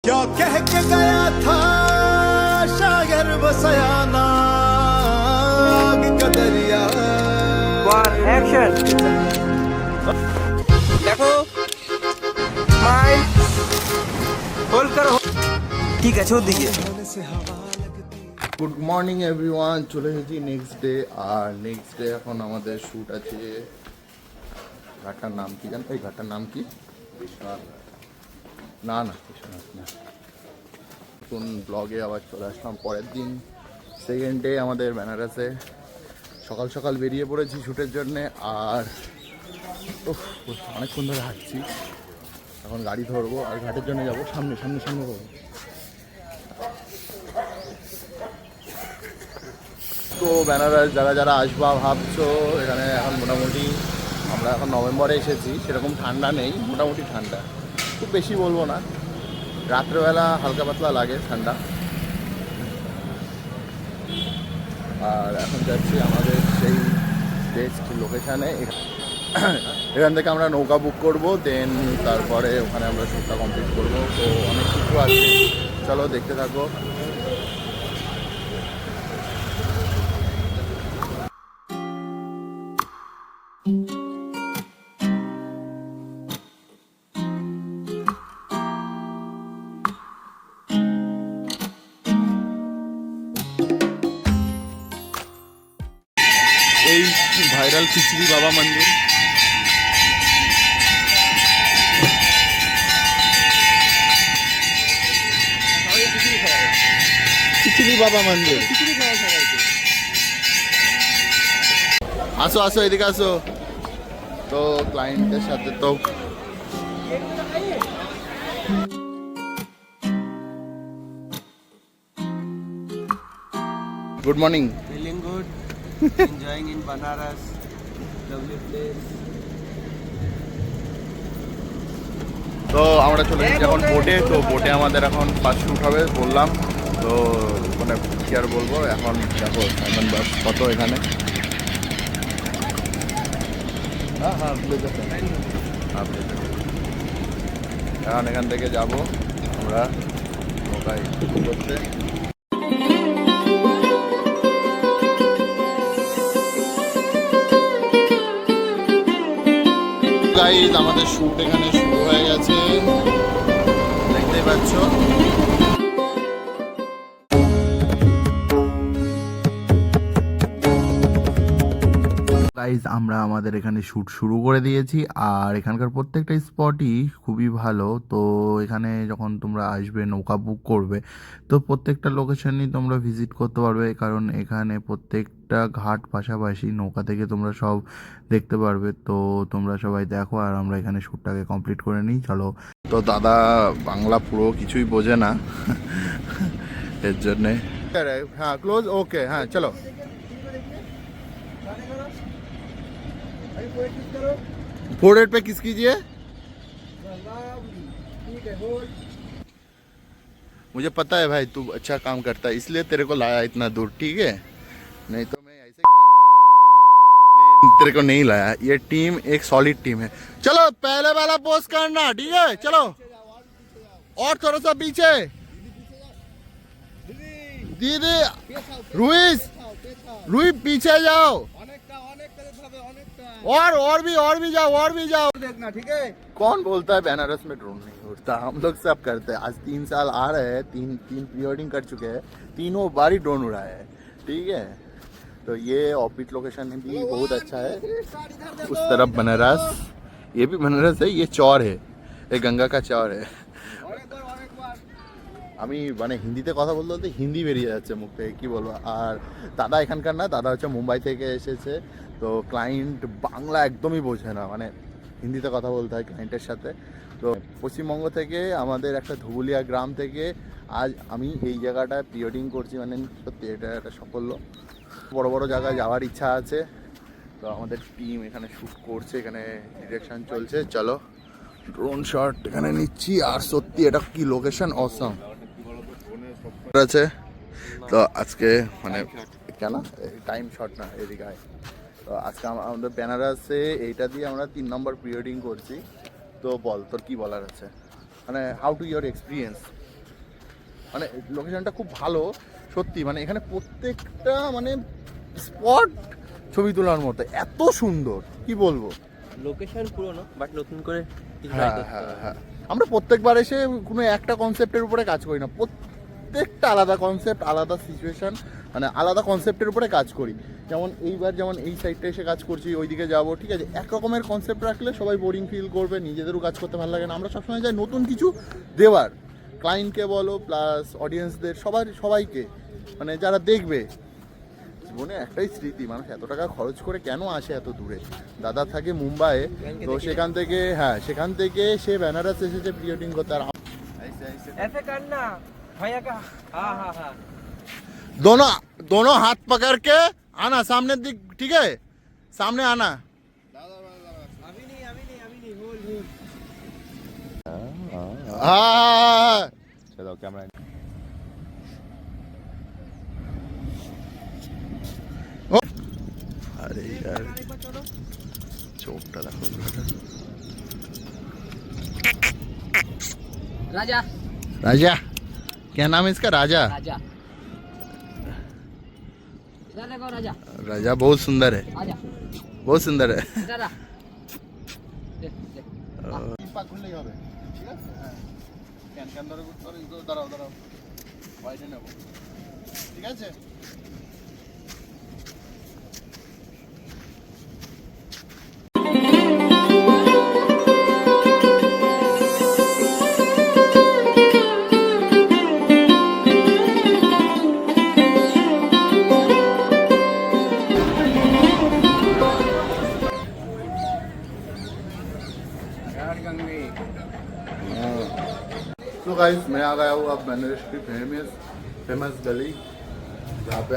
क्या कह के गया था शायर बसयाना कदरिया एक्शन देखो स्माइल होल्ड करो ঠিক আছে ওদিকে গুড মর্নিং এভরিওয়ান, চলে এসেছি নেক্সট ডে। আর নেক্সট ডে এখন আমাদের শ্যুট আছে। ঘাটটার নাম কি জানো? এই ঘাটটার নাম কি? বিশ্বনাথ না বিশ্বনাথ না। নতুন ব্লগে আবার চলে আসলাম পরের দিন, সেকেন্ড ডে আমাদের বেনারসে। সকাল সকাল বেরিয়ে পড়েছি শ্যুটের জন্যে। আর অনেকক্ষণ ধরে হাঁটছি, এখন গাড়ি ধরবো আর ঘাটের জন্য যাবো। সামনে সামনে সামনে করবো। তো বেনারস যারা যারা আসবা ভাবছো, এখানে এখন মোটামুটি আমরা এখন নভেম্বরে এসেছি, সেরকম ঠান্ডা নেই, মোটামুটি ঠান্ডা, খুব বেশি বলবো না। রাত্রেবেলা হালকা পাতলা লাগে ঠান্ডা। আর এখন যাচ্ছি আমাদের সেই বেস্ট লোকেশানে। এখান থেকে আমরা নৌকা বুক করব, দেন তারপরে ওখানে আমরা শ্যুটটা কমপ্লিট করবো। তো অনেক কিছু আছে, চলো দেখতে থাকো। এই ভাইরাল খিচড়ি বাবা মন্দির। খিচড়ি বাবা মন্দির, আসো আসো এদিকে আসো। তো ক্লায়েন্টের সাথে তো good morning. feeling good enjoying in Banaras lovely place তো আমরা চলে এসেছি এখন বোটে। তো বোটে আমাদের এখন ফার্স্ট শ্যুট হবে বললাম। তো মানে কি আর বলবো, এখন দেখো সাইমন বাস কত এখানে। এখন এখান থেকে যাব আমরা নৌকায় করতে। গাইজ আমাদের শ্যুট এখানে শুরু হয়ে গেছে, দেখতেই পাচ্ছ। গাইজ আমরা আমাদের এখানে শ্যুট শুরু করে দিয়েছি। আর এখানকার প্রত্যেকটা স্পটই খুবই ভালো। তো এখানে যখন তোমরা আসবে নৌকা বুক করবে, তো প্রত্যেকটা লোকেশনই তোমরা ভিজিট করতে পারবে, কারণ এখানে প্রত্যেকটা ঘাট পাশাপাশি নৌকা থেকে তোমরা সব দেখতে পারবে। তো তোমরা সবাই দেখো, আর আমরা এখানে শ্যুটটাকে কমপ্লিট করে নিই, চলো। তো দাদা বাংলা পুরো কিছুই বোঝে না, এর জন্যে। হ্যাঁ ক্লোজ, ওকে, হ্যাঁ চলো। फोरहेड पे किस कीजिए। मुझे पता है भाई तू अच्छा काम करता है, इसलिए तेरे को लाया इतना दूर, ठीक है? नहीं तो मैं ऐसे कान मारने के लिए तेरे को नहीं लाया। ये टीम एक सॉलिड टीम है। चलो पहले वाला पोस्ट करना, ठीक है? चलो और थोड़ा सा पीछे। दीदी रूही पीछे जाओ, और भी जाओ देखना, ठीक है? कौन बोलता है बनारस में ड्रोन नहीं उड़ता? हम लोग सब करते हैं। आज 3 साल आ रहे हैं, तीन प्री वेडिंग कर चुके हैं, तीनों बार ही ड्रोन उड़ाए हैं, ठीक है? तो ये ऑर्बिट लोकेशन भी बहुत अच्छा है। उस तरफ बनारस, ये भी बनारस है, ये चौर है, ये गंगा का चौर है। আমি মানে হিন্দিতে কথা বলতে বলতে হিন্দি বেরিয়ে যাচ্ছে মুখ থেকে, কী বলবো। আর দাদা এখানকার না, দাদা হচ্ছে মুম্বাই থেকে এসেছে। তো ক্লায়েন্ট বাংলা একদমই বোঝে না, মানে হিন্দিতে কথা বলতে হয় ক্লায়েন্টের সাথে। তো পশ্চিমবঙ্গ থেকে আমাদের একটা ধুবুলিয়া গ্রাম থেকে আজ আমি এই জায়গাটায় প্রি ওয়েডিং করছি, মানে সত্যি এটা একটা সাফল্য। বড় বড় জায়গায় যাওয়ার ইচ্ছা আছে। তো আমাদের টিম এখানে শ্যুট করছে, এখানে ডিরেকশন চলছে, চলো ড্রোন শট এখানে নিচ্ছি। আর সত্যি এটা কি লোকেশন, অসম আছে। তো আজকে মানে কেন টাইম শর্ট না, এদিকে আয়। তো আজকে আমাদের বেনারসে এইটা দিয়ে আমরা 3 নম্বর প্রি ওয়েডিং করছি। তো বল তোর কি বলার আছে, মানে হাউ টু ইয়োর এক্সপিরিয়েন্স? মানে লোকেশনটা খুব ভালো সত্যি, মানে এখানে প্রত্যেকটা মানে স্পট ছবি তোলার মতো, এত সুন্দর কি বলবো। লোকেশন পুরনো বাট নতুন করে কিছু try হ্যাঁ করতে হ্যাঁ হবে। হ্যাঁ, আমরা প্রত্যেকবার এসে কোনো একটা কনসেপ্টের উপরে কাজ করি না, প্রত্যেকটা আলাদা কনসেপ্ট, আলাদা সিচুয়েশন, মানে আলাদা কনসেপ্টের উপরে কাজ করি। যেমন এইবার যেমন এই সাইডটা এসে কাজ করছি, ওইদিকে যাবো, ঠিক আছে, এক রকমের কনসেপ্ট রাখলে সবাই বোরিং ফিল করবে, নিজেদেরও কাজ করতে ভালো লাগে না। আমরা সবসময় চাই নতুন কিছু দেওয়ার, ক্লায়েন্টকে বলো প্লাস অডিয়েন্সদের, সবাইকে, মানে যারা দেখবে। জীবনে একটাই স্মৃতি, মানুষ এত টাকা খরচ করে কেন আসে এত দূরে। দাদা থাকে মুম্বাইয়ে, তো সেখান থেকে সেখান থেকে সে বেনারস এসেছে প্রি ওয়েডিং করতে। আর ऐसे करना भैया का। हाँ हाँ हाँ दोनों हाथ पकड़ के आना सामने दिख, ठीक है, सामने आना। अभी नहीं बोल बोल। हाँ चलो कैमरा। अरे यार चोपटा देखो। राजा राजा, क्या नाम है इसका? राजा। राजा इधर देखो राजा राजा बहुत सुंदर है, आजा बहुत सुंदर है। इधर आ देख देख পা খুললেই হবে, ঠিক আছে? হ্যাঁ, ক্যান ধরে দাঁড়াও বাইরে নেব, ঠিক আছে? तो गाइस मैं आ गया हूँ अब बनारस की फेमस गली, जहाँ पे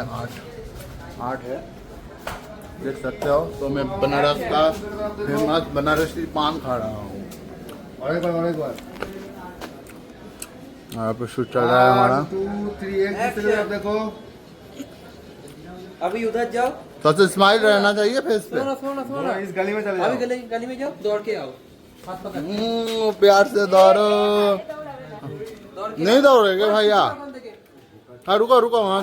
आर्ट है, देख सकते हो। तो मैं बनारस का फेमस बनारसी पान खा रहा हूँ। और एक बार यहाँ पे शूट चल रहा है हमारा। 1 2 3 एक दूसरे तरफ देखो। अभी उधर जाओ। सबसे स्माइल रहना चाहिए फेस पे। सुनो इस गली में चले जाओ। अभी गली में जाओ, दौड़ के आओ, हाथ पकड़ प्यार से दौड़ो। दौड़ के नहीं दौड़ेगे भैया। हाँ रुको वहाँ